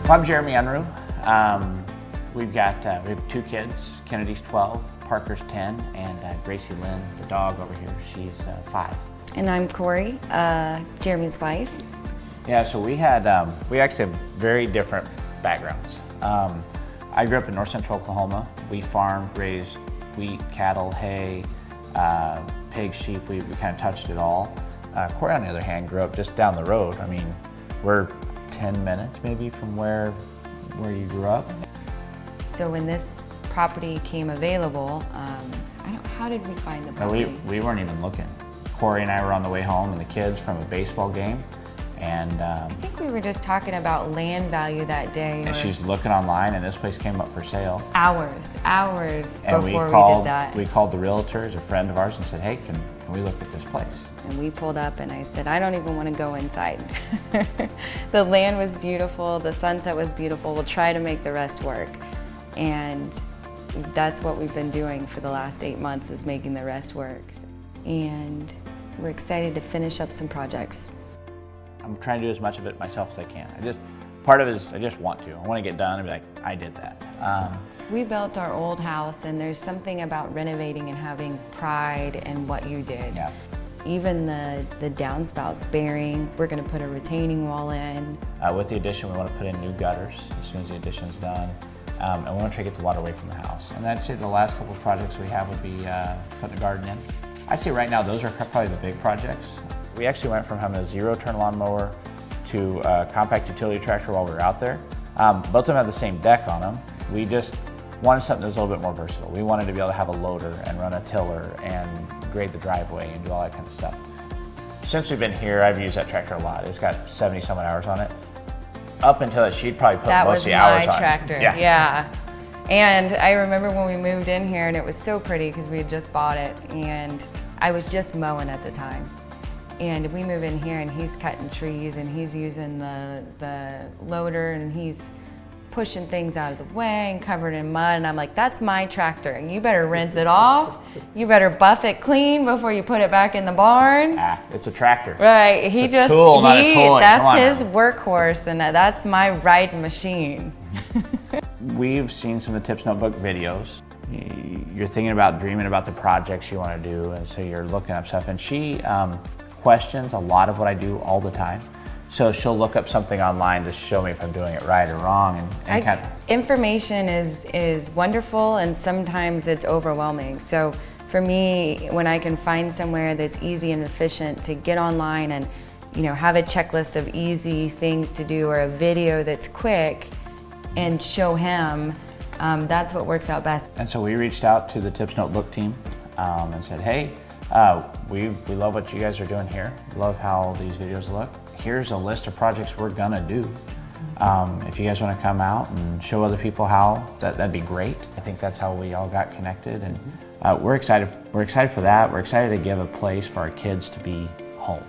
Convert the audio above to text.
Well, I'm Corie Unruh. We have two kids. Kennedy's 12, Parker's 10, and Gracie Lynn, the dog over here, she's 5. And I'm Corie, Jeremy's wife. Yeah, so we actually have very different backgrounds. I grew up in north central Oklahoma. We farmed, raised wheat, cattle, hay, pigs, sheep. We kind of touched it all. Corie, on the other hand, grew up just down the road. I mean, we're 10 minutes maybe from where you grew up. So when this property came available, how did we find the property? No, we weren't even looking. Corie and I were on the way home and the kids from a baseball game. And I think we were just talking about land value that day. And she's looking online and this place came up for sale. Hours and before we did that. We called the realtors, a friend of ours, and said, hey, can we look at this place? And we pulled up and I said, I don't even want to go inside. The land was beautiful, the sunset was beautiful, we'll try to make the rest work. And that's what we've been doing for the last 8 months, is making the rest work. And we're excited to finish up some projects. I'm trying to do as much of it myself as I can. Part of it is I just want to. I want to get done and be like, I did that. We built our old house and there's something about renovating and having pride in what you did. Yeah. Even the downspouts bearing, we're going to put a retaining wall in. With the addition, we want to put in new gutters as soon as the addition's done. And we want to try to get the water away from the house. And I'd say the last couple of projects we have would be putting a garden in. I'd say right now those are probably the big projects. We actually went from having a zero-turn lawnmower to a compact utility tractor while we were out there. Both of them have the same deck on them. We just wanted something that was a little bit more versatile. We wanted to be able to have a loader and run a tiller and grade the driveway and do all that kind of stuff. Since we've been here, I've used that tractor a lot. It's got 70-some hours on it. Up until that, she'd probably put most of the hours on it. That was my tractor, yeah. And I remember when we moved in here and it was so pretty because we had just bought it and I was just mowing at the time. And we move in here and he's cutting trees and he's using the loader and he's pushing things out of the way and covered in mud. And I'm like, that's my tractor. And you better rinse it off. You better buff it clean before you put it back in the barn. It's a tractor. Right, It's a tool, not a toy. That's his workhorse and that's my riding machine. We've seen some of the Tips Notebook videos. You're thinking about, dreaming about the projects you want to do, and so you're looking up stuff. And she questions a lot of what I do all the time. So she'll look up something online to show me if I'm doing it right or wrong. Information is wonderful and sometimes it's overwhelming. So for me, when I can find somewhere that's easy and efficient to get online and have a checklist of easy things to do or a video that's quick and show him, that's what works out best. And so we reached out to the Tips Notebook team and said, hey, we love what you guys are doing here. Love how these videos look. Here's a list of projects we're gonna do. If you guys wanna come out and show other people how, that'd be great. I think that's how we all got connected, and we're excited for that. We're excited to give a place for our kids to be home.